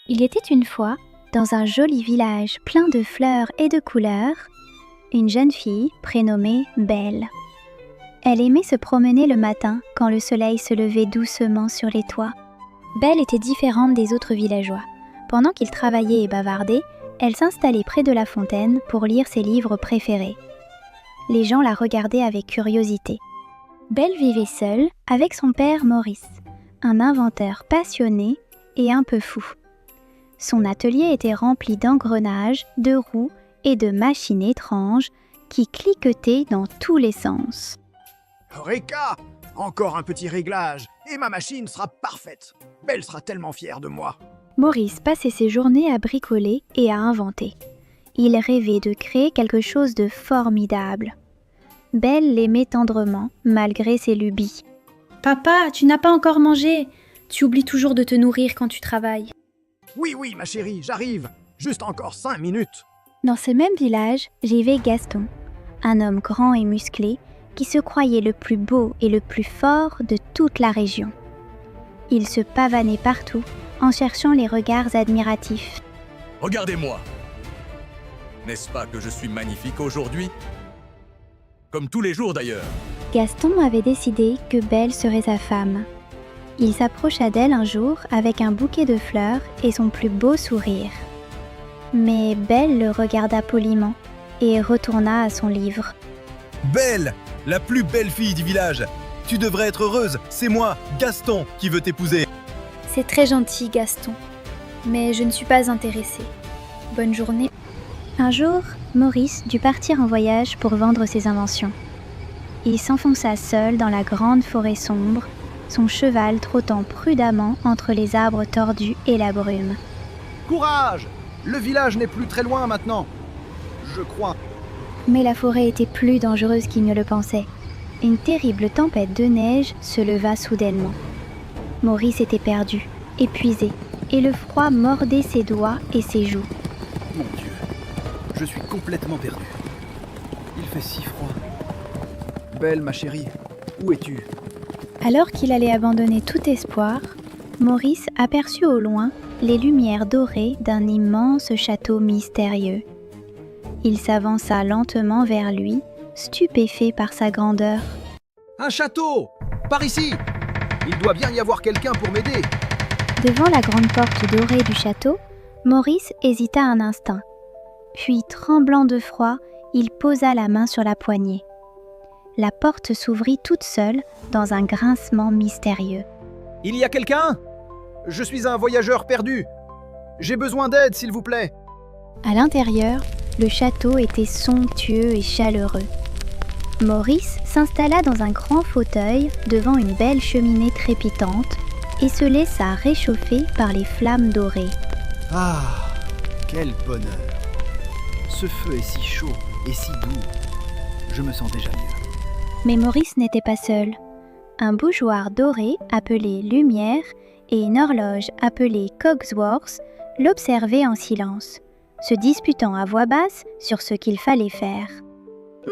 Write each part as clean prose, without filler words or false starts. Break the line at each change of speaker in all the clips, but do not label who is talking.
Il était une fois, dans un joli village plein de fleurs et de couleurs, une jeune fille prénommée Belle. Elle aimait se promener le matin quand le soleil se levait doucement sur les toits. Belle était différente des autres villageois. Pendant qu'ils travaillaient et bavardaient, elle s'installait près de la fontaine pour lire ses livres préférés. Les gens la regardaient avec curiosité. Belle vivait seule avec son père Maurice, un inventeur passionné et un peu fou. Son atelier était rempli d'engrenages, de roues et de machines étranges qui cliquetaient dans tous les sens.
Eureka! Encore un petit réglage, et ma machine sera parfaite. Belle sera tellement fière de moi.
Maurice passait ses journées à bricoler et à inventer. Il rêvait de créer quelque chose de formidable. Belle l'aimait tendrement, malgré ses lubies.
« Papa, tu n'as pas encore mangé. Tu oublies toujours de te nourrir quand tu travailles. »
Oui, ma chérie, j'arrive. Juste encore 5 minutes.
Dans ce même village vivait Gaston, un homme grand et musclé qui se croyait le plus beau et le plus fort de toute la région. Il se pavanait partout en cherchant les regards admiratifs.
Regardez-moi! N'est-ce pas que je suis magnifique aujourd'hui? Comme tous les jours d'ailleurs.
Gaston avait décidé que Belle serait sa femme. Il s'approcha d'elle un jour avec un bouquet de fleurs et son plus beau sourire. Mais Belle le regarda poliment et retourna à son livre.
Belle, la plus belle fille du village. Tu devrais être heureuse, c'est moi, Gaston, qui veut t'épouser.
C'est très gentil, Gaston. Mais je ne suis pas intéressée. Bonne journée.
Un jour, Maurice dut partir en voyage pour vendre ses inventions. Il s'enfonça seul dans la grande forêt sombre, son cheval trottant prudemment entre les arbres tordus et la brume.
Courage! Le village n'est plus très loin maintenant. Je crois.
Mais la forêt était plus dangereuse qu'il ne le pensait. Une terrible tempête de neige se leva soudainement. Maurice était perdu, épuisé, et le froid mordait ses doigts et ses joues.
Mon Dieu, je suis complètement perdu. Il fait si froid. Belle, ma chérie, où es-tu?
Alors qu'il allait abandonner tout espoir, Maurice aperçut au loin les lumières dorées d'un immense château mystérieux. Il s'avança lentement vers lui, stupéfait par sa grandeur.
Un château! Par ici! Il doit bien y avoir quelqu'un pour m'aider.
Devant la grande porte dorée du château, Maurice hésita un instant. Puis, tremblant de froid, il posa la main sur la poignée. La porte s'ouvrit toute seule dans un grincement mystérieux.
Il y a quelqu'un? Je suis un voyageur perdu. J'ai besoin d'aide, s'il vous plaît.
À l'intérieur, le château était somptueux et chaleureux. Maurice s'installa dans un grand fauteuil devant une belle cheminée trépitante et se laissa réchauffer par les flammes dorées.
Ah, quel bonheur. Ce feu est si chaud et si doux. Je me sens déjà mieux.
Mais Maurice n'était pas seul. Un bougeoir doré appelé Lumière et une horloge appelée Cogsworth l'observaient en silence, se disputant à voix basse sur ce qu'il fallait faire.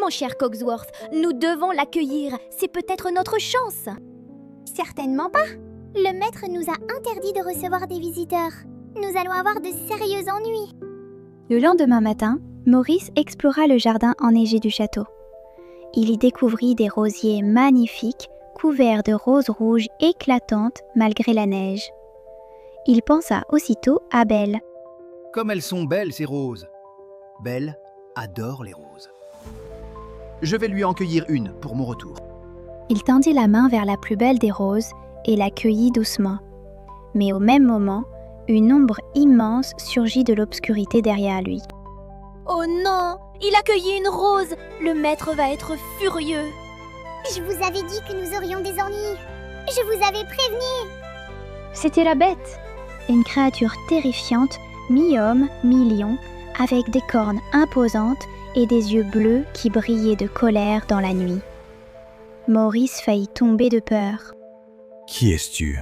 Mon cher Cogsworth, nous devons l'accueillir. C'est peut-être notre chance.
Certainement pas. Le maître nous a interdit de recevoir des visiteurs. Nous allons avoir de sérieux ennuis.
Le lendemain matin, Maurice explora le jardin enneigé du château. Il y découvrit des rosiers magnifiques, couverts de roses rouges éclatantes malgré la neige. Il pensa aussitôt à Belle.
Comme elles sont belles, ces roses. Belle adore les roses. Je vais lui en cueillir une pour mon retour.
Il tendit la main vers la plus belle des roses et la cueillit doucement. Mais au même moment, une ombre immense surgit de l'obscurité derrière lui.
Oh non! Il a cueilli une rose! Le maître va être furieux!
Je vous avais dit que nous aurions des ennuis. Je vous avais prévenu.
C'était la bête, une créature terrifiante, mi-homme, mi-lion, avec des cornes imposantes et des yeux bleus qui brillaient de colère dans la nuit. Maurice faillit tomber de peur.
Qui es-tu?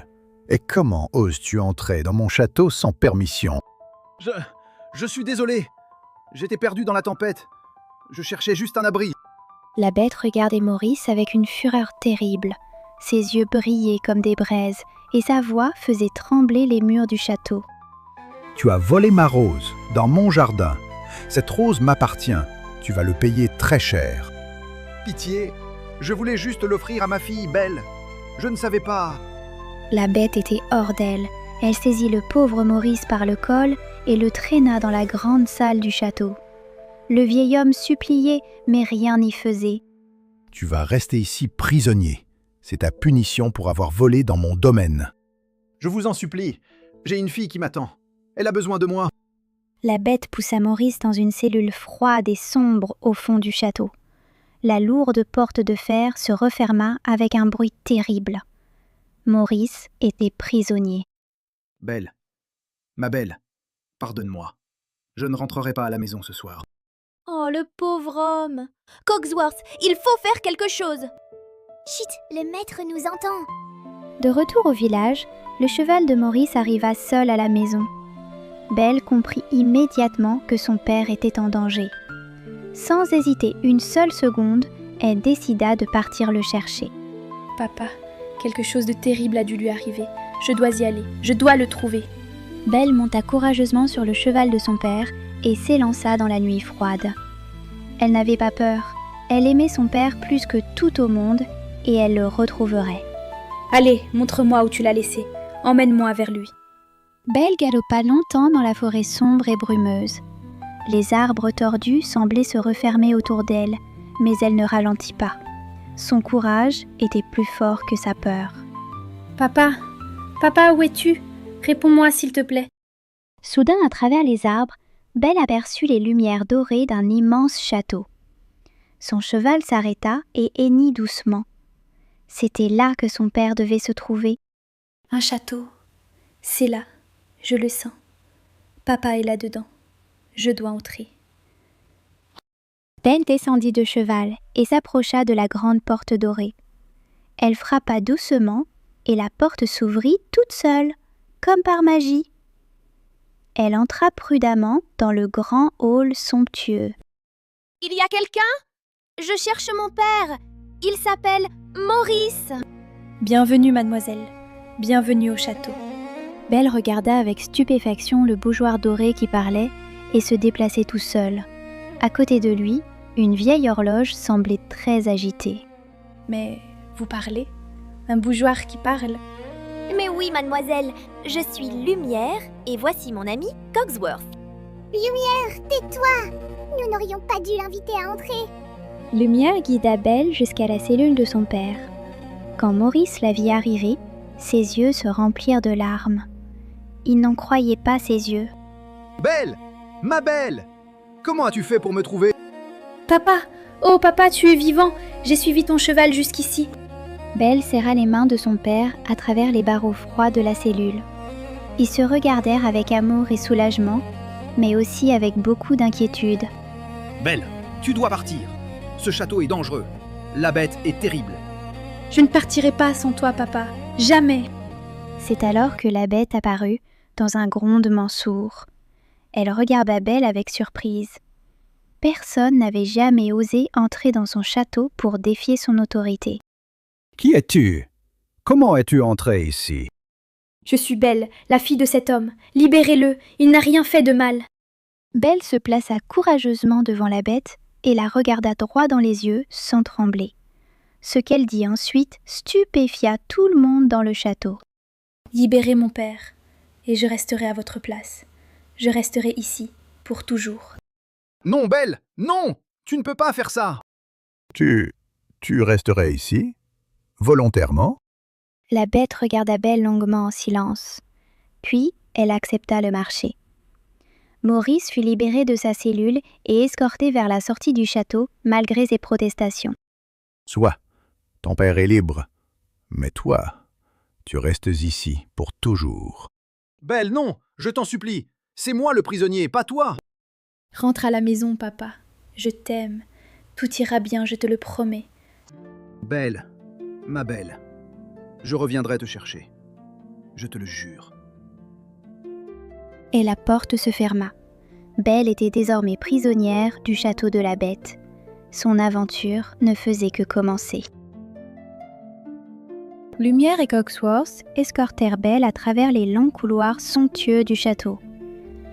Et comment oses-tu entrer dans mon château sans permission?
Je suis désolé. J'étais perdu dans la tempête. Je cherchais juste un abri.
La bête regardait Maurice avec une fureur terrible. Ses yeux brillaient comme des braises et sa voix faisait trembler les murs du château.
Tu as volé ma rose dans mon jardin. Cette rose m'appartient. Tu vas le payer très cher.
Pitié, je voulais juste l'offrir à ma fille, Belle. Je ne savais pas.
La bête était hors d'elle. Elle saisit le pauvre Maurice par le col et le traîna dans la grande salle du château. Le vieil homme suppliait, mais rien n'y faisait.
Tu vas rester ici prisonnier. C'est ta punition pour avoir volé dans mon domaine.
Je vous en supplie, j'ai une fille qui m'attend. Elle a besoin de moi.
La bête poussa Maurice dans une cellule froide et sombre au fond du château. La lourde porte de fer se referma avec un bruit terrible. Maurice était prisonnier.
Belle, ma Belle, pardonne-moi. Je ne rentrerai pas à la maison ce soir.
Oh, le pauvre homme. Cogsworth, il faut faire quelque chose.
Chut, le maître nous entend.
De retour au village, le cheval de Maurice arriva seul à la maison. Belle comprit immédiatement que son père était en danger. Sans hésiter une seule seconde, elle décida de partir le chercher.
Papa, quelque chose de terrible a dû lui arriver. Je dois y aller, je dois le trouver.
Belle monta courageusement sur le cheval de son père et s'élança dans la nuit froide. Elle n'avait pas peur, elle aimait son père plus que tout au monde et elle le retrouverait.
Allez, montre-moi où tu l'as laissé. Emmène-moi vers lui.
Belle galopa longtemps dans la forêt sombre et brumeuse. Les arbres tordus semblaient se refermer autour d'elle, mais elle ne ralentit pas. Son courage était plus fort que sa peur.
Papa, papa, où es-tu? Réponds-moi s'il te plaît.
Soudain, à travers les arbres, Belle aperçut les lumières dorées d'un immense château. Son cheval s'arrêta et hennit doucement. C'était là que son père devait se trouver.
Un château. C'est là. Je le sens. Papa est là-dedans. Je dois entrer.
Belle descendit de cheval et s'approcha de la grande porte dorée. Elle frappa doucement et la porte s'ouvrit toute seule, comme par magie. Elle entra prudemment dans le grand hall somptueux.
Il y a quelqu'un? Je cherche mon père. Il s'appelle Maurice.
Bienvenue, mademoiselle. Bienvenue au château.
Belle regarda avec stupéfaction le bougeoir doré qui parlait et se déplaçait tout seul. À côté de lui, une vieille horloge semblait très agitée.
Mais vous parlez? Un bougeoir qui parle?
Mais oui, mademoiselle, je suis Lumière et voici mon ami Cogsworth.
Lumière, tais-toi. Nous n'aurions pas dû l'inviter à entrer.
Lumière guida Belle jusqu'à la cellule de son père. Quand Maurice la vit arriver, ses yeux se remplirent de larmes. Il n'en croyait pas ses yeux.
Belle, ma Belle, comment as-tu fait pour me trouver?
Papa! Oh papa, tu es vivant! J'ai suivi ton cheval jusqu'ici.
Belle serra les mains de son père à travers les barreaux froids de la cellule. Ils se regardèrent avec amour et soulagement, mais aussi avec beaucoup d'inquiétude.
Belle, tu dois partir. Ce château est dangereux. La bête est terrible.
Je ne partirai pas sans toi, papa. Jamais!
C'est alors que la bête apparut dans un grondement sourd. Elle regarda Belle avec surprise. Personne n'avait jamais osé entrer dans son château pour défier son autorité.
Qui es-tu? Comment es-tu entré ici?
Je suis Belle, la fille de cet homme. Libérez-le, il n'a rien fait de mal.
Belle se plaça courageusement devant la bête et la regarda droit dans les yeux sans trembler. Ce qu'elle dit ensuite stupéfia tout le monde dans le château.
Libérez mon père, et je resterai à votre place. Je resterai ici, pour toujours.
Non, Belle, non! Tu ne peux pas faire ça!
Tu resterais ici? Volontairement?
La bête regarda Belle longuement en silence. Puis, elle accepta le marché. Maurice fut libéré de sa cellule et escorté vers la sortie du château malgré ses protestations.
Soit, ton père est libre, mais toi, tu restes ici pour toujours.
Belle, non! Je t'en supplie! C'est moi le prisonnier, pas toi!
Rentre à la maison, papa. Je t'aime. Tout ira bien, je te le promets.
Belle, ma Belle, je reviendrai te chercher. Je te le jure.
Et la porte se ferma. Belle était désormais prisonnière du château de la bête. Son aventure ne faisait que commencer. Lumière et Cogsworth escortèrent Belle à travers les longs couloirs somptueux du château.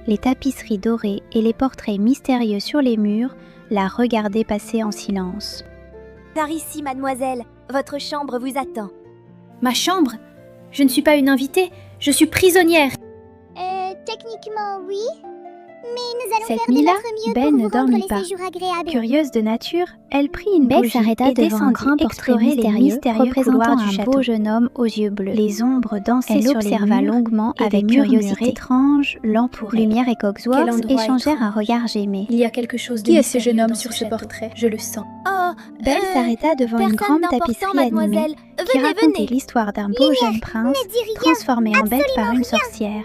Les tapisseries dorées et les portraits mystérieux sur les murs la regardaient passer en silence.
Par ici, mademoiselle. Votre chambre vous attend.
Ma chambre? Je ne suis pas une invitée, je suis prisonnière.
Techniquement oui, mais nous allons
Cette
faire de
nuit-là,
notre mieux
Belle
pour
ne
vous
dormit
rendre
pas.
les séjours agréables.
Curieuse de nature, elle prit une
Belle
bougie
s'arrêta
et
devant un
descendit
grand portrait
explorer les mystérieux
représentant
couloirs
un
du
beau
château. Jeune homme aux yeux bleus. Les ombres dansaient sur les
observa
murs
longuement
et
avec
des murmures
curiosité.
étranges l'entouraient. Lumière et
Quel
Cogsworth
endroit
échangèrent un
étrange.
regard gêmé.
Il y a quelque chose de
Qui est ce
mystérieux
jeune homme
dans
sur ce
château.
portrait?
Je le sens.
Oh,
Belle s'arrêta devant une grande tapisserie animée
mademoiselle.
qui
Venez,
racontait
venez.
l'histoire d'un beau jeune prince
Ne dis rien.
transformé en bête par une sorcière.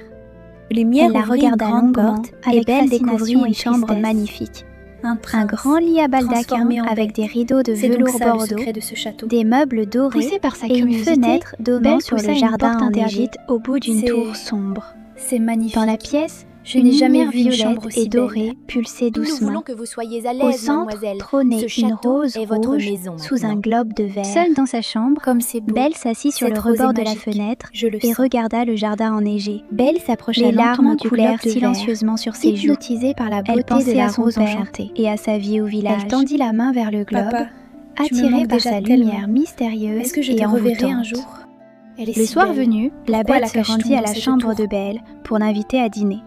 Lumière
Elle la
ouvrit une
regarda
grande
longuement
porte
et Belle
fascination
découvrit
et
une chambre
tristesse.
magnifique.
Un
Un grand lit à baldaquin
transformé en
avec
bête.
des rideaux de
C'est donc
velours
ça le
bordeaux,
secret de ce château.
des meubles dorés
Poussée par sa
et une
curiosité,
fenêtre donnant
Belle
sur
poussa
le
une
jardin
porte
enneigé
interdite
au bout d'une
C'est-
tour sombre.
C'est magnifique.
Dans la pièce,
Je
une
n'ai jamais
lumière
vu une
violette
chambre aussi
et dorée
belle.
pulsait
Nous
doucement.
voulons que vous soyez à
Au
l'aise,
centre
mademoiselle.
trônait
Ce
une
château
rose
est votre
rouge
maison
sous un
maintenant.
globe de verre.
Seule dans sa chambre,
Comme c'est beau.
Belle s'assit sur
Cette
le
rose est
rebord de la
magique.
fenêtre
Je le
et
sens.
regarda le jardin enneigé.
Belle s'approcha
Les
lentement
larmes
du
coulèrent
globe de verre.
silencieusement sur ses joues.
Hypnotisée par la
Elle
beauté
pensait
de la
à son
rose
père
enchantée.
et à sa vie au village. Elle tendit la main vers le globe,
Papa, tu me
attirée
manques
par
déjà
sa
tellement.
lumière mystérieuse
Est-ce que je
et
te reverrai
envoûtante.
un jour? Elle est
Le
si
soir
belle.
venu, la
Pourquoi
bête
la
se
cache-t-on
rendit à
dans
la
cette
chambre
tour
de Belle pour l'inviter à dîner.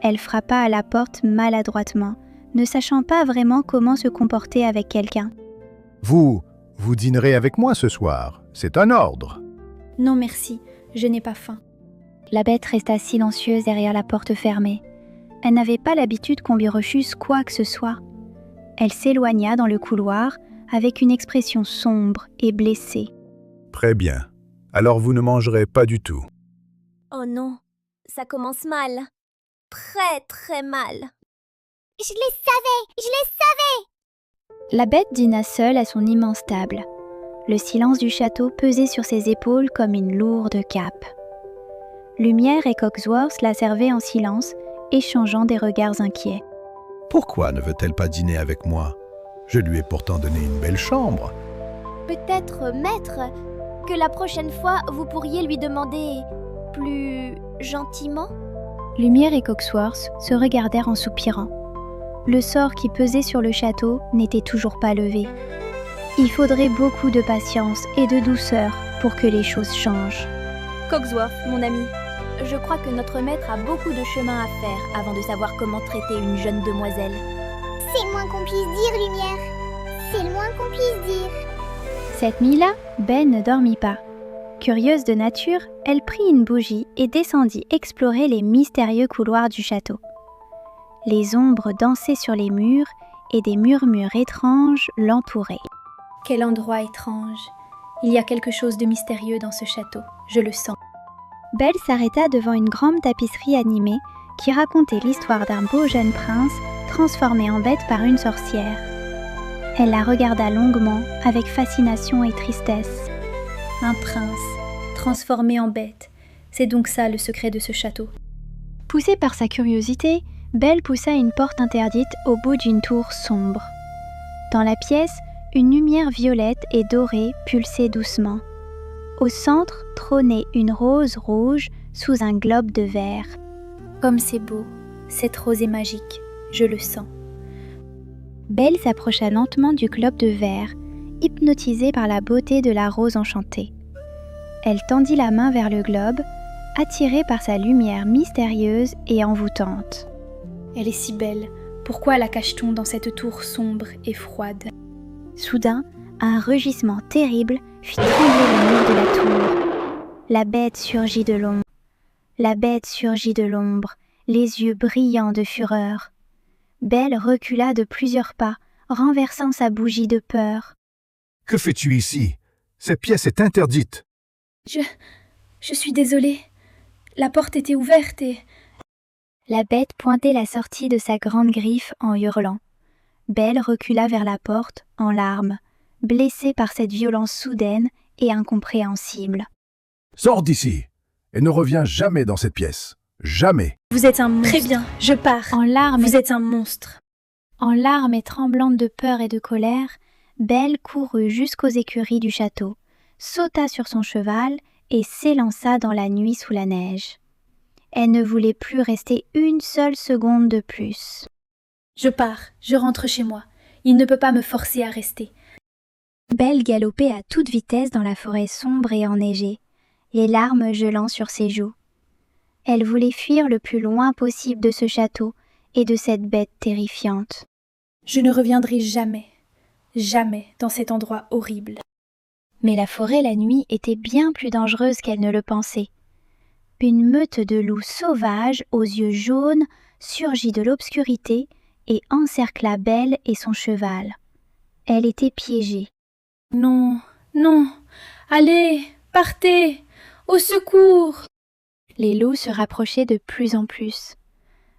Elle frappa à la porte maladroitement, ne sachant pas vraiment comment se comporter avec quelqu'un.
Vous dînerez avec moi ce soir. C'est un ordre.
Non merci, je n'ai pas faim.
La bête resta silencieuse derrière la porte fermée. Elle n'avait pas l'habitude qu'on lui refuse quoi que ce soit. Elle s'éloigna dans le couloir avec une expression sombre et blessée.
Très bien. Alors vous ne mangerez pas du tout.
Oh non, ça commence mal. Très très mal.
Je les savais.
La bête dîna seule à son immense table. Le silence du château pesait sur ses épaules comme une lourde cape. Lumière et Cogsworth la servaient en silence, échangeant des regards inquiets.
Pourquoi ne veut-elle pas dîner avec moi? Je lui ai pourtant donné une belle chambre.
Peut-être, maître, que la prochaine fois, vous pourriez lui demander plus gentiment.
Lumière et Cogsworth se regardèrent en soupirant. Le sort qui pesait sur le château n'était toujours pas levé. Il faudrait beaucoup de patience et de douceur pour que les choses changent.
Cogsworth, mon ami, je crois que notre maître a beaucoup de chemin à faire avant de savoir comment traiter une jeune demoiselle.
C'est le moins qu'on puisse dire, Lumière. C'est le moins qu'on puisse dire.
Cette nuit-là, Belle ne dormit pas. Curieuse de nature, elle prit une bougie et descendit explorer les mystérieux couloirs du château. Les ombres dansaient sur les murs et des murmures étranges l'entouraient.
Quel endroit étrange. Il y a quelque chose de mystérieux dans ce château. Je le sens.
Belle s'arrêta devant une grande tapisserie animée qui racontait l'histoire d'un beau jeune prince transformé en bête par une sorcière. Elle la regarda longuement avec fascination et tristesse.
Un prince, transformé en bête. C'est donc ça le secret de ce château.
Poussée par sa curiosité, Belle poussa une porte interdite au bout d'une tour sombre. Dans la pièce, une lumière violette et dorée pulsait doucement. Au centre trônait une rose rouge sous un globe de verre.
Comme c'est beau. Cette rose est magique. Je le sens.
Belle s'approcha lentement du globe de verre, hypnotisée par la beauté de la rose enchantée. Elle tendit la main vers le globe, attirée par sa lumière mystérieuse et envoûtante.
Elle est si belle. Pourquoi la cache-t-on dans cette tour sombre et froide?
Soudain, un rugissement terrible fit trembler le mur de la tour. La bête surgit de l'ombre. La bête surgit de l'ombre, les yeux brillants de fureur. Belle recula de plusieurs pas, renversant sa bougie de peur.
Que fais-tu ici? Cette pièce est interdite.
Je suis désolée. La porte était ouverte et...
La bête pointait la sortie de sa grande griffe en hurlant. Belle recula vers la porte, en larmes, blessée par cette violence soudaine et incompréhensible.
Sors d'ici et ne reviens jamais dans cette pièce. Jamais.
Vous êtes un monstre. Très bien, je pars.
En larmes,
Vous êtes un monstre.
En larmes et tremblante de peur et de colère, Belle courut jusqu'aux écuries du château, sauta sur son cheval et s'élança dans la nuit sous la neige. Elle ne voulait plus rester une seule seconde de plus.
Je pars, je rentre chez moi. Il ne peut pas me forcer à rester.
Belle galopait à toute vitesse dans la forêt sombre et enneigée, les larmes gelant sur ses joues. Elle voulait fuir le plus loin possible de ce château et de cette bête terrifiante.
Je ne reviendrai jamais, jamais dans cet endroit horrible.
Mais la forêt la nuit était bien plus dangereuse qu'elle ne le pensait. Une meute de loups sauvages aux yeux jaunes surgit de l'obscurité et encercla Belle et son cheval. Elle était piégée.
Non, non, allez, partez, au secours!
Les loups se rapprochaient de plus en plus.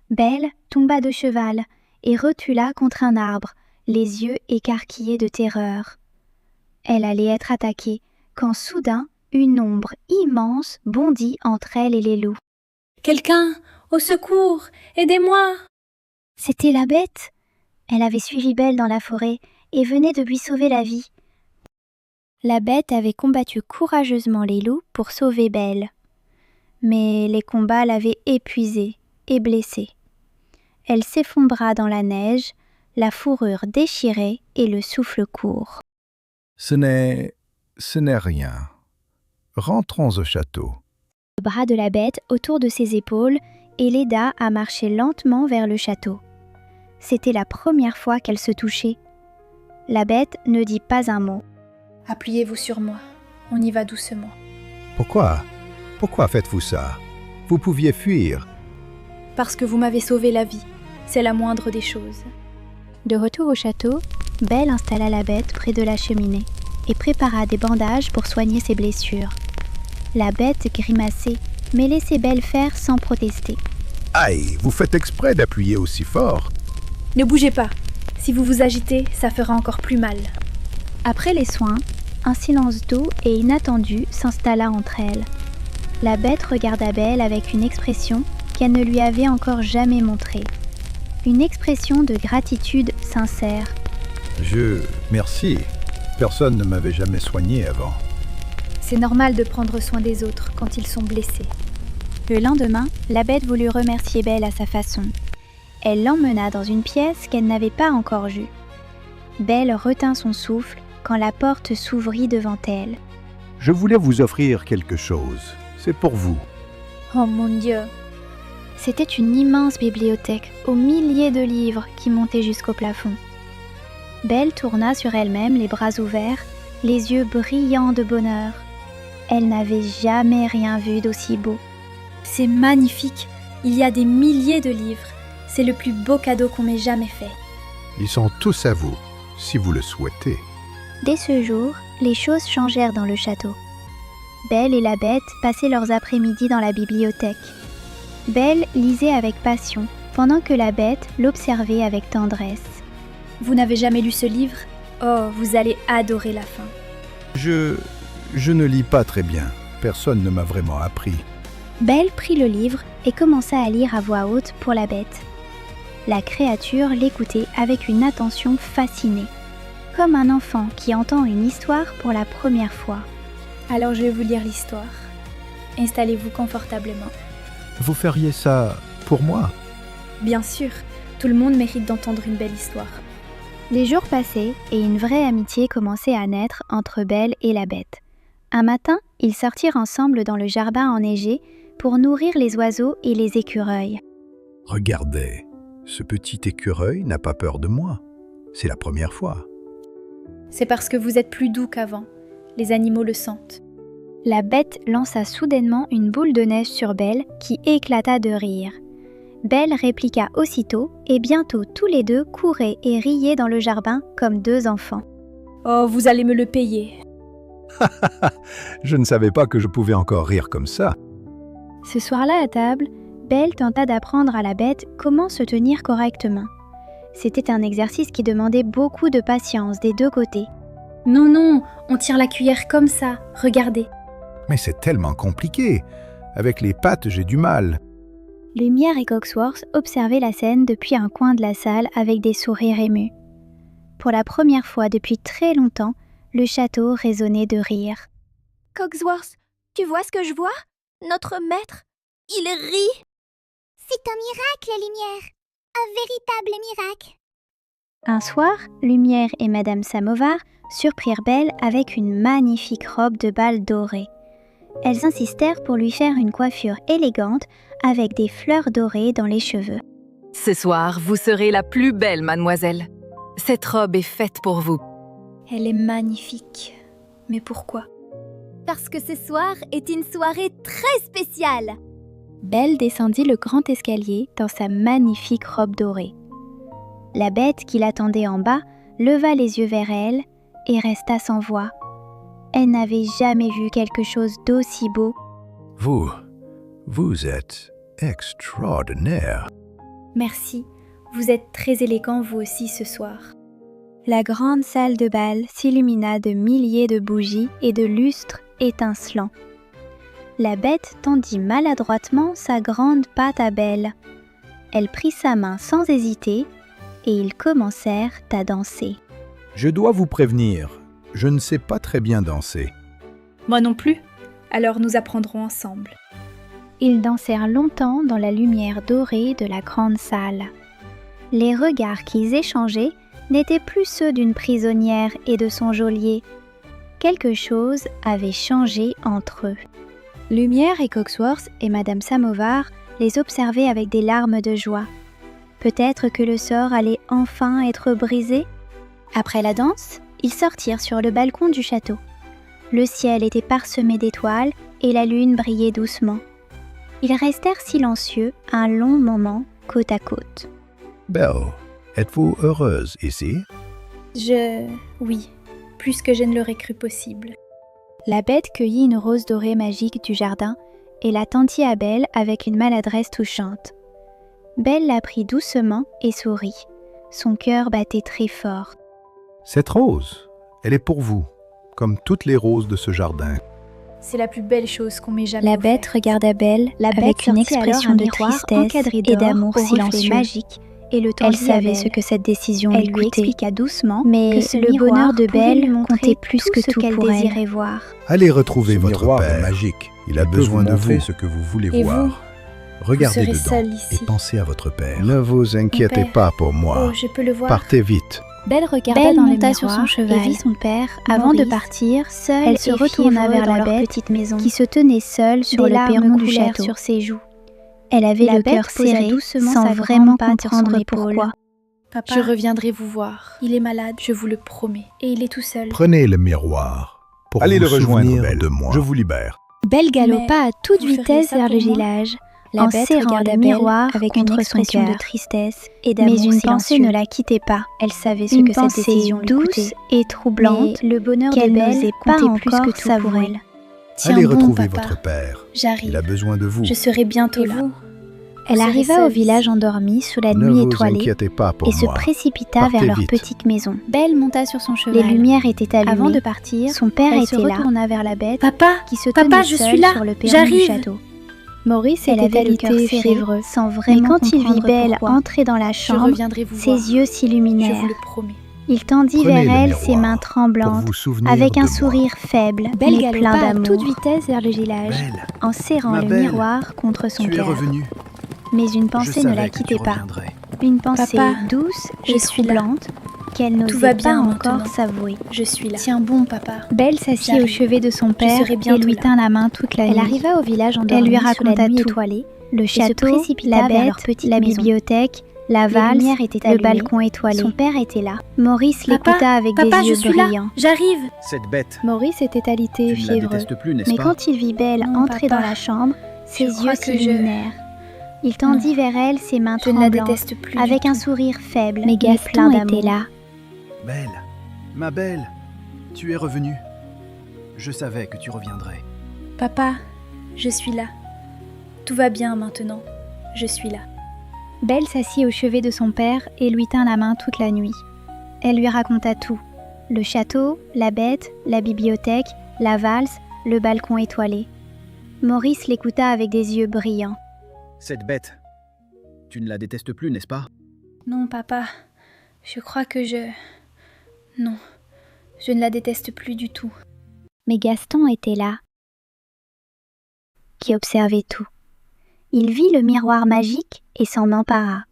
Belle tomba de cheval et recula contre un arbre, les yeux écarquillés de terreur. Elle allait être attaquée quand soudain une ombre immense bondit entre elle et les loups.
Quelqu'un, au secours, aidez-moi!
C'était la bête. Elle avait suivi Belle dans la forêt et venait de lui sauver la vie. La bête avait combattu courageusement les loups pour sauver Belle. Mais les combats l'avaient épuisée et blessée. Elle s'effondra dans la neige, la fourrure déchirée et le souffle court.
Ce n'est rien. Rentrons au château.
Le bras de la bête autour de ses épaules et l'aida à marcher lentement vers le château. C'était la première fois qu'elle se touchait. La bête ne dit pas un mot.
Appuyez-vous sur moi, on y va doucement.
Pourquoi faites-vous ça? Vous pouviez fuir.
Parce que vous m'avez sauvé la vie, c'est la moindre des choses.
De retour au château, Belle installa la bête près de la cheminée et prépara des bandages pour soigner ses blessures. La bête grimaçait, mais laissait Belle faire sans protester.
Aïe, vous faites exprès d'appuyer aussi fort.
Ne bougez pas, si vous vous agitez, ça fera encore plus mal.
Après les soins, un silence doux et inattendu s'installa entre elles. La bête regarda Belle avec une expression qu'elle ne lui avait encore jamais montrée. Une expression de gratitude sincère.
Merci. Personne ne m'avait jamais soigné avant.
C'est normal de prendre soin des autres quand ils sont blessés.
Le lendemain, la bête voulut remercier Belle à sa façon. Elle l'emmena dans une pièce qu'elle n'avait pas encore vue. Belle retint son souffle quand la porte s'ouvrit devant elle.
Je voulais vous offrir quelque chose. C'est pour vous.
Oh mon Dieu!
C'était une immense bibliothèque aux milliers de livres qui montaient jusqu'au plafond. Belle tourna sur elle-même les bras ouverts, les yeux brillants de bonheur. Elle n'avait jamais rien vu d'aussi beau.
C'est magnifique! Il y a des milliers de livres. C'est le plus beau cadeau qu'on m'ait jamais fait.
Ils sont tous à vous, si vous le souhaitez.
Dès ce jour, les choses changèrent dans le château. Belle et la bête passaient leurs après-midi dans la bibliothèque. Belle lisait avec passion, pendant que la bête l'observait avec tendresse.
Vous n'avez jamais lu ce livre? Oh, vous allez adorer la fin.
Je ne lis pas très bien. Personne ne m'a vraiment appris.
Belle prit le livre et commença à lire à voix haute pour la bête. La créature l'écoutait avec une attention fascinée, comme un enfant qui entend une histoire pour la première fois.
Alors je vais vous lire l'histoire. Installez-vous confortablement.
Vous feriez ça pour moi?
Bien sûr, tout le monde mérite d'entendre une belle histoire.
Les jours passaient et une vraie amitié commençait à naître entre Belle et la bête. Un matin, ils sortirent ensemble dans le jardin enneigé pour nourrir les oiseaux et les écureuils.
Regardez, ce petit écureuil n'a pas peur de moi. C'est la première fois.
C'est parce que vous êtes plus doux qu'avant. Les animaux le sentent.
La bête lança soudainement une boule de neige sur Belle qui éclata de rire. Belle répliqua aussitôt et bientôt tous les deux couraient et riaient dans le jardin comme deux enfants.
Oh, vous allez me le payer.
Je ne savais pas que je pouvais encore rire comme ça.
Ce soir-là à table, Belle tenta d'apprendre à la bête comment se tenir correctement. C'était un exercice qui demandait beaucoup de patience des deux côtés.
Non, non, on tire la cuillère comme ça, regardez.
Mais c'est tellement compliqué. Avec les pattes, j'ai du mal.
Lumière et Cogsworth observaient la scène depuis un coin de la salle avec des sourires émus. Pour la première fois depuis très longtemps, le château résonnait de rire.
Cogsworth, tu vois ce que je vois? Notre maître, il rit.
C'est un miracle, Lumière. Un véritable miracle.
Un soir, Lumière et Madame Samovar surprirent Belle avec une magnifique robe de bal dorée. Elles insistèrent pour lui faire une coiffure élégante avec des fleurs dorées dans les cheveux.
Ce soir, vous serez la plus belle, mademoiselle. Cette robe est faite pour vous.
Elle est magnifique. Mais pourquoi?
Parce que ce soir est une soirée très spéciale.
Belle descendit le grand escalier dans sa magnifique robe dorée. La bête qui l'attendait en bas leva les yeux vers elle et resta sans voix. Elle n'avait jamais vu quelque chose d'aussi beau.
Vous êtes extraordinaire.
Merci. Vous êtes très élégant vous aussi ce soir.
La grande salle de bal s'illumina de milliers de bougies et de lustres étincelants. La bête tendit maladroitement sa grande patte à Belle. Elle prit sa main sans hésiter et ils commencèrent à danser.
Je dois vous prévenir, je ne sais pas très bien danser.
Moi non plus. Alors nous apprendrons ensemble.
Ils dansèrent longtemps dans la lumière dorée de la grande salle. Les regards qu'ils échangeaient n'étaient plus ceux d'une prisonnière et de son geôlier. Quelque chose avait changé entre eux. Lumière et Cogsworth et Madame Samovar les observaient avec des larmes de joie. Peut-être que le sort allait enfin être brisé. Après la danse, ils sortirent sur le balcon du château. Le ciel était parsemé d'étoiles et la lune brillait doucement. Ils restèrent silencieux un long moment côte à côte.
Belle, êtes-vous heureuse ici?
Oui, plus que je ne l'aurais cru possible.
La bête cueillit une rose dorée magique du jardin et la tendit à Belle avec une maladresse touchante. Belle la prit doucement et sourit. Son cœur battait très fort.
Cette rose, elle est pour vous, comme toutes les roses de ce jardin.
C'est la plus belle chose qu'on m'ait jamais
La
offerte.
bête regarda Belle avec une expression de tristesse et d'amour silencieux. Magique, et le elle savait ce que cette décision lui coûtait. Elle lui expliqua doucement mais que le bonheur de Belle comptait plus que tout qu'elle désirait voir.
Allez retrouver
Ce
votre
miroir
père.
est magique.
Il a besoin de vous ce que vous voulez
Et
voir.
vous
Regardez
serez seule
dedans
ici.
et pensez à votre père. Ne vous inquiétez
père.
pas pour moi.
Oh, je peux le voir.
Partez vite.
Belle regarda dans monta sur son cheval et vit son père. Avant de partir, seule, elle se retourna vers la bête petite maison qui se tenait seule sur le perron du château. Sur ses joues. Elle avait le cœur serré, sans vraiment comprendre pourquoi.
Papa, je reviendrai vous voir. Il est malade, je vous le promets. Et il est tout seul.
Prenez le miroir pour
Allez
vous
le rejoindre,
souvenir
Belle.
de moi. Je vous libère.
Belle galopa à toute
vous feriez
vitesse
ça
vers le
pour moi?
village.
La
En
bête
serrant
regardait
le
Belle
miroir avec une expression de tristesse et d'amour silencieux. Mais une pensée ne la quittait pas. Elle savait ce que cette décision lui coûtait. Et troublante, le bonheur de Belle comptait plus que tout pour elle.
Tiens
Allez
bon,
retrouver
papa.
votre père.
J'arrive.
Il a besoin de vous.
Je serai bientôt là.
Elle
Vous
arriva
serez
au
seule
village
ici.
endormi sous la
Ne
nuit
vous
étoilée
inquiétez pas pour
et se
moi.
précipita
Partez
vers leur
vite.
petite maison. Belle monta sur son cheval. Les lumières étaient allumées. Avant de partir, son père était là. Elle se retourna vers la bête
Papa,
qui se
papa,
tenait
je
seule
suis là.
sur le perron du
J'arrive.
château. Maurice était le cœur serré, sans vraiment quand il vit Belle entrer dans la
Je
chambre,
reviendrai vous voir.
ses yeux
Je
s'illuminèrent.
vous le promets.
Il tendit
Prenez
vers
le
elle
miroir
ses mains
pour
tremblantes,
vous souvenir
avec
de
un
moi.
sourire faible,
Belle
mais plein
galopa à
d'amour,
toute
vitesse vers le village,
Belle,
en serrant
ma
le
belle,
miroir contre son
tu es
cœur.
revenue.
Mais une
Je
pensée ne la
savais que tu
quittait pas.
reviendrais.
Une pensée
Papa,
douce
je
et
suis là.
troublante qu'elle
Tout va
n'osait pas
bien
encore
maintenant.
s'avouer.
Je suis là. Tiens bon, papa.
Belle s'assit
J'arrive.
au chevet de son père
serai
et
bientôt
lui
là.
tint la main toute la nuit. Elle arriva au village endormi. Elle lui raconta tout. Étoilée, le château, la bête, la bibliothèque, la valse, le balcon étoilé. Son père était là. Maurice
Papa,
l'écouta avec
papa,
des
je
yeux
suis là.
brillants.
J'arrive.
Cette bête,
Maurice était alité et
tu ne la
fiévreux.
détestes plus, n'est-ce
Mais
pas?
quand il vit Belle
Non,
entrer
papa.
dans la chambre, ses
Je
yeux
crois que
s'illuminèrent. Il tendit vers elle ses mains
Je ne la
tremblantes,
déteste plus.
avec
du
un
tout.
sourire faible,
Mais
plein
Gaston
d'amour.
était là.
Belle, ma belle, tu es revenue. Je savais que tu reviendrais.
Papa, je suis là. Tout va bien maintenant. Je suis là.
Belle s'assit au chevet de son père et lui tint la main toute la nuit. Elle lui raconta tout. Le château, la bête, la bibliothèque, la valse, le balcon étoilé. Maurice l'écouta avec des yeux brillants.
Cette bête, tu ne la détestes plus, n'est-ce pas?
Non, papa. Je crois que Non, je ne la déteste plus du tout.
Mais Gaston était là, qui observait tout. Il vit le miroir magique et s'en empara.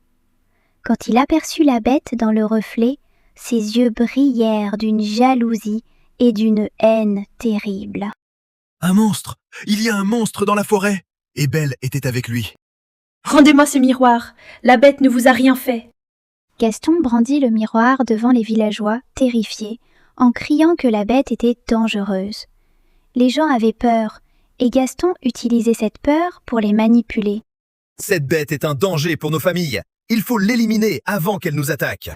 Quand il aperçut la bête dans le reflet, ses yeux brillèrent d'une jalousie et d'une haine terrible.
Un monstre! Il y a un monstre dans la forêt! Et Belle était avec lui.
Rendez-moi ce miroir. La bête ne vous a rien fait.
Gaston brandit le miroir devant les villageois, terrifiés, en criant que la bête était dangereuse. Les gens avaient peur, et Gaston utilisait cette peur pour les manipuler.
Cette bête est un danger pour nos familles. Il faut l'éliminer avant qu'elle nous attaque.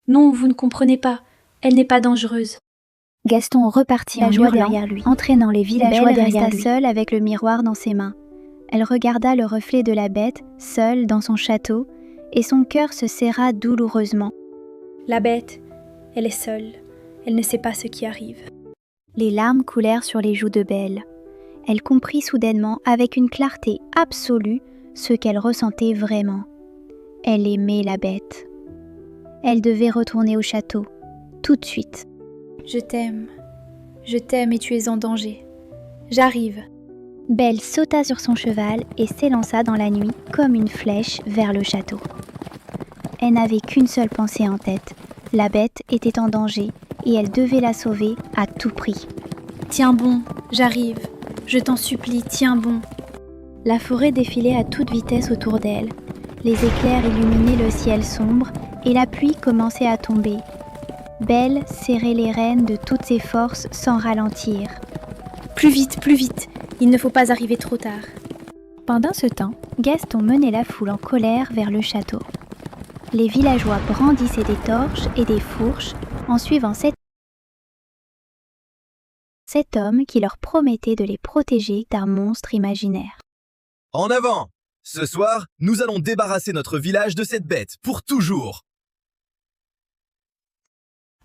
Non, vous ne comprenez pas. Elle n'est pas dangereuse.
Gaston repartit en hurlant derrière lui, entraînant les villageois derrière lui. Seule avec le miroir dans ses mains. Elle regarda le reflet de la bête, seule dans son château, et son cœur se serra douloureusement.
La bête, elle est seule. Elle ne sait pas ce qui arrive.
Les larmes coulèrent sur les joues de Belle. Elle comprit soudainement, avec une clarté absolue, ce qu'elle ressentait vraiment. Elle aimait la bête. Elle devait retourner au château, tout de suite.
Je t'aime et tu es en danger. J'arrive.
Belle sauta sur son cheval et s'élança dans la nuit comme une flèche vers le château. Elle n'avait qu'une seule pensée en tête. La bête était en danger et elle devait la sauver à tout prix.
Tiens bon, j'arrive. Je t'en supplie, tiens bon.
La forêt défilait à toute vitesse autour d'elle. Les éclairs illuminaient le ciel sombre et la pluie commençait à tomber. Belle serrait les rênes de toutes ses forces sans ralentir.
Plus vite, il ne faut pas arriver trop tard.
Pendant ce temps, Gaston menait la foule en colère vers le château. Les villageois brandissaient des torches et des fourches en suivant cet homme qui leur promettait de les protéger d'un monstre imaginaire.
En avant! Ce soir, nous allons débarrasser notre village de cette bête, pour toujours!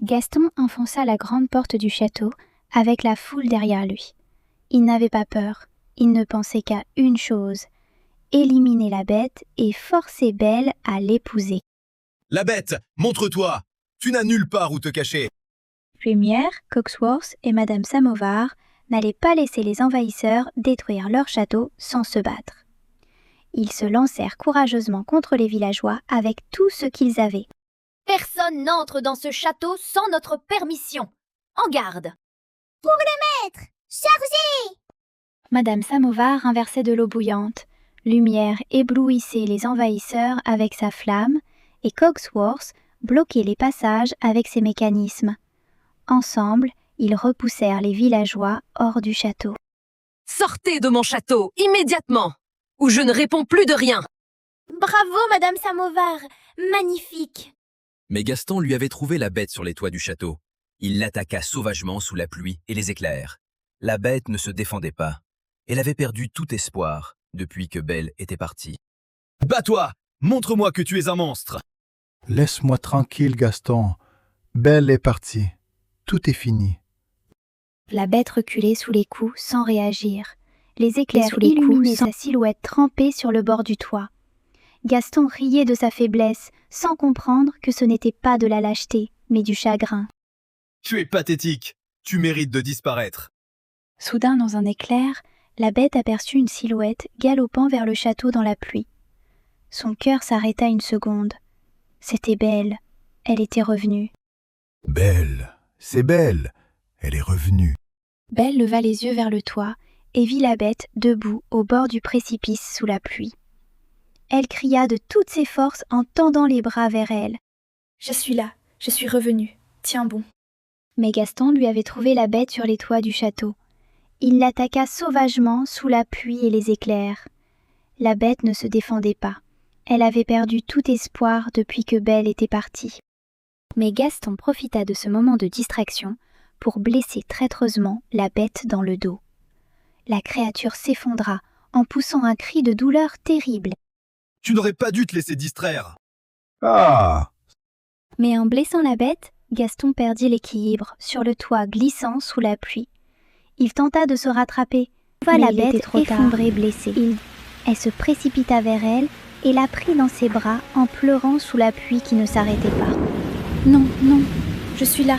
Gaston enfonça la grande porte du château avec la foule derrière lui. Il n'avait pas peur, il ne pensait qu'à une chose, éliminer la bête et forcer Belle à l'épouser.
La bête, montre-toi! Tu n'as nulle part où te cacher!
Lumière, Cogsworth et Madame Samovar n'allaient pas laisser les envahisseurs détruire leur château sans se battre. Ils se lancèrent courageusement contre les villageois avec tout ce qu'ils avaient.
Personne n'entre dans ce château sans notre permission. En garde!
Pour le maître! Chargez!
Madame Samovar renversait de l'eau bouillante. Lumière éblouissait les envahisseurs avec sa flamme et Cogsworth bloquait les passages avec ses mécanismes. Ensemble, ils repoussèrent les villageois hors du château.
« Sortez de mon château, immédiatement, ou je ne réponds plus de rien !»
Bravo, Madame Samovar! Magnifique!
Mais Gaston lui avait trouvé la bête sur les toits du château. Il l'attaqua sauvagement sous la pluie et les éclairs. La bête ne se défendait pas. Elle avait perdu tout espoir depuis que Belle était partie.
« Bats-toi! Montre-moi que tu es un monstre !»
Laisse-moi tranquille, Gaston. Belle est partie. Tout est fini.
La bête reculait sous les coups sans réagir. Les éclairs illuminaient sa silhouette trempée sur le bord du toit. Gaston riait de sa faiblesse, sans comprendre que ce n'était pas de la lâcheté, mais du chagrin.
« Tu es pathétique. Tu mérites de disparaître. »
Soudain, dans un éclair, la bête aperçut une silhouette galopant vers le château dans la pluie. Son cœur s'arrêta une seconde. C'était Belle. Elle était revenue.
« Belle, c'est Belle. Elle est revenue. »
Belle leva les yeux vers le toit et vit la bête debout au bord du précipice sous la pluie. Elle cria de toutes ses forces en tendant les bras vers elle.
« Je suis là, je suis revenue. Tiens bon. »
Mais Gaston lui avait trouvé la bête sur les toits du château. Il l'attaqua sauvagement sous la pluie et les éclairs. La bête ne se défendait pas. Elle avait perdu tout espoir depuis que Belle était partie. Mais Gaston profita de ce moment de distraction pour blesser traîtreusement la bête dans le dos. La créature s'effondra en poussant un cri de douleur terrible.
« Tu n'aurais pas dû te laisser distraire. »
Ah!
Mais en blessant la bête, Gaston perdit l'équilibre sur le toit glissant sous la pluie. Il tenta de se rattraper. La bête effondrée, blessée. Elle se précipita vers elle et la prit dans ses bras en pleurant sous la pluie qui ne s'arrêtait pas.
« Non, non, je suis là.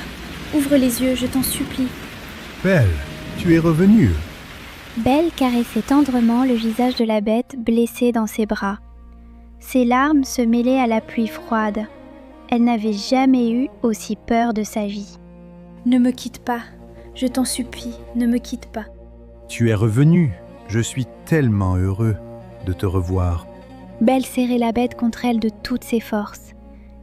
Ouvre les yeux, je t'en supplie. »
Belle, tu es revenue.
Belle caressait tendrement le visage de la bête blessée dans ses bras. Ses larmes se mêlaient à la pluie froide. Elle n'avait jamais eu aussi peur de sa vie.
Ne me quitte pas, je t'en supplie, ne me quitte pas.
Tu es revenu. Je suis tellement heureux de te revoir.
Belle serrait la bête contre elle de toutes ses forces.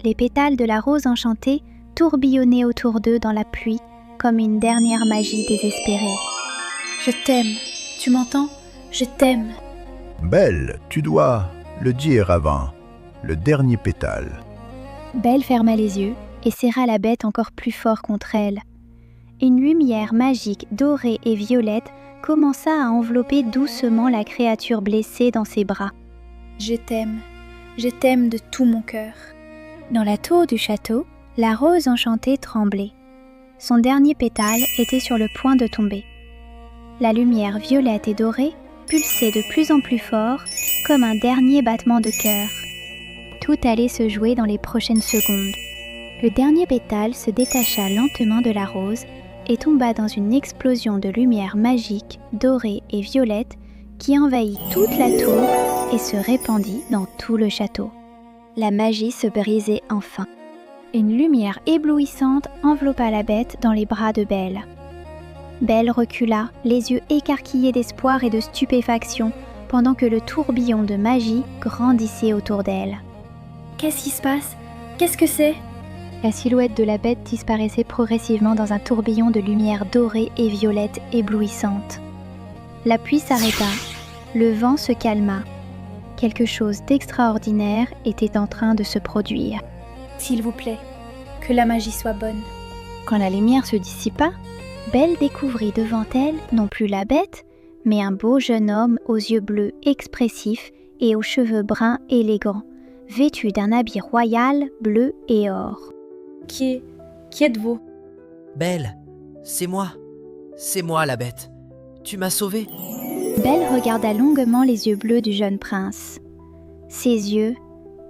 Les pétales de la rose enchantée tourbillonnaient autour d'eux dans la pluie comme une dernière magie désespérée.
Je t'aime, tu m'entends? Je t'aime.
Belle, tu dois le dire avant. Le dernier pétale.
Belle ferma les yeux et serra la bête encore plus fort contre elle. Une lumière magique dorée et violette commença à envelopper doucement la créature blessée dans ses bras.
Je t'aime de tout mon cœur.
Dans la tour du château, la rose enchantée tremblait. Son dernier pétale était sur le point de tomber. La lumière violette et dorée pulsait de plus en plus fort, comme un dernier battement de cœur. Tout allait se jouer dans les prochaines secondes. Le dernier pétale se détacha lentement de la rose et tomba dans une explosion de lumière magique, dorée et violette qui envahit toute la tour et se répandit dans tout le château. La magie se brisait enfin. Une lumière éblouissante enveloppa la bête dans les bras de Belle. Belle recula, les yeux écarquillés d'espoir et de stupéfaction, pendant que le tourbillon de magie grandissait autour d'elle.
Qu'est-ce qui se passe? Qu'est-ce que c'est?
La silhouette de la bête disparaissait progressivement dans un tourbillon de lumière dorée et violette éblouissante. La pluie s'arrêta, le vent se calma. Quelque chose d'extraordinaire était en train de se produire.
S'il vous plaît, que la magie soit bonne.
Quand la lumière se dissipa, Belle découvrit devant elle non plus la bête, mais un beau jeune homme aux yeux bleus expressifs et aux cheveux bruns élégants, vêtu d'un habit royal bleu et or.
Qui êtes-vous?
Belle, c'est moi la bête. Tu m'as sauvée.
Belle regarda longuement les yeux bleus du jeune prince. Ses yeux,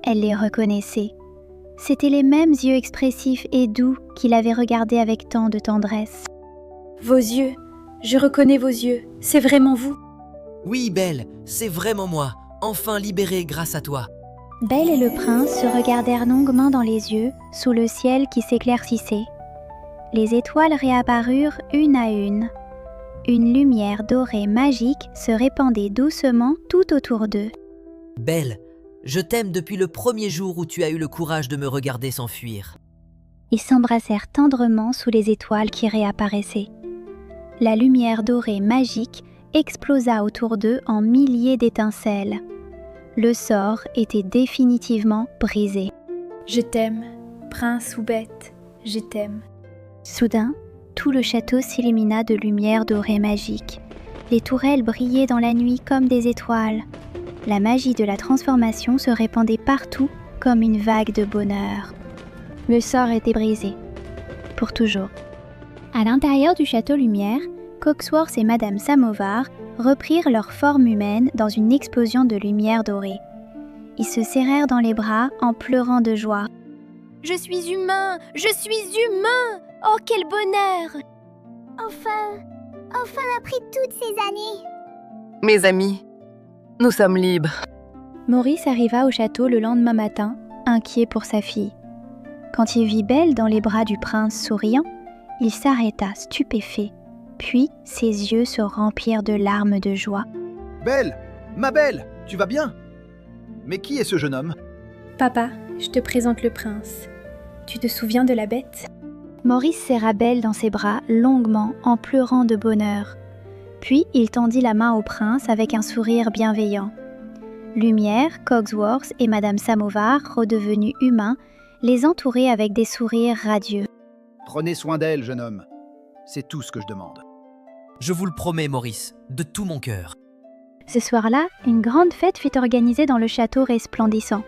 elle les reconnaissait. C'étaient les mêmes yeux expressifs et doux qu'il avait regardés avec tant de tendresse.
Vos yeux, je reconnais vos yeux, c'est vraiment vous.
Oui, Belle, c'est vraiment moi, enfin libérée grâce à toi.
Belle et le prince se regardèrent longuement dans les yeux, sous le ciel qui s'éclaircissait. Les étoiles réapparurent une à une. Une lumière dorée magique se répandait doucement tout autour d'eux.
Belle, je t'aime depuis le premier jour où tu as eu le courage de me regarder s'enfuir.
Ils s'embrassèrent tendrement sous les étoiles qui réapparaissaient. La lumière dorée magique explosa autour d'eux en milliers d'étincelles. Le sort était définitivement brisé.
Je t'aime, prince ou bête, je t'aime.
Soudain, tout le château s'illumina de lumière dorée magique. Les tourelles brillaient dans la nuit comme des étoiles. La magie de la transformation se répandait partout comme une vague de bonheur. Le sort était brisé. Pour toujours. À l'intérieur du château Lumière, Cogsworth et Madame Samovar reprirent leur forme humaine dans une explosion de lumière dorée. Ils se serrèrent dans les bras en pleurant de joie.
« Je suis humain! Je suis humain! Oh, quel bonheur! »
Enfin, après toutes ces années.
Mes amis, nous sommes libres.
Maurice arriva au château le lendemain matin, inquiet pour sa fille. Quand il vit Belle dans les bras du prince souriant, il s'arrêta stupéfait, puis ses yeux se remplirent de larmes de joie.
« Belle, ma Belle, tu vas bien? Mais qui est ce jeune homme? »
Papa, je te présente le prince. Tu te souviens de la bête?
Maurice serra Belle dans ses bras longuement en pleurant de bonheur. Puis il tendit la main au prince avec un sourire bienveillant. Lumière, Cogsworth et Madame Samovar, redevenus humains, les entouraient avec des sourires radieux.
Prenez soin d'elle, jeune homme. C'est tout ce que je demande.
Je vous le promets, Maurice, de tout mon cœur.
Ce soir-là, une grande fête fut organisée dans le château resplendissant.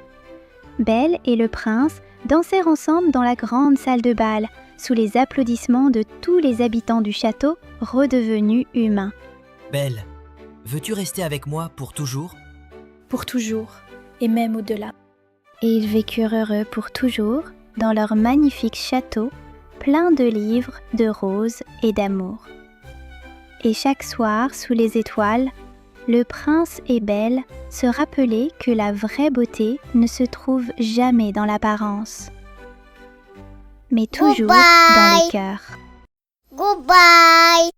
Belle et le prince dansèrent ensemble dans la grande salle de bal, sous les applaudissements de tous les habitants du château redevenus humains.
Belle, veux-tu rester avec moi pour toujours?
Pour toujours, et même au-delà.
Et ils vécurent heureux pour toujours dans leur magnifique château, plein de livres, de roses et d'amour. Et chaque soir, sous les étoiles, le prince et Belle se rappelaient que la vraie beauté ne se trouve jamais dans l'apparence, mais toujours dans les cœurs.
Goodbye.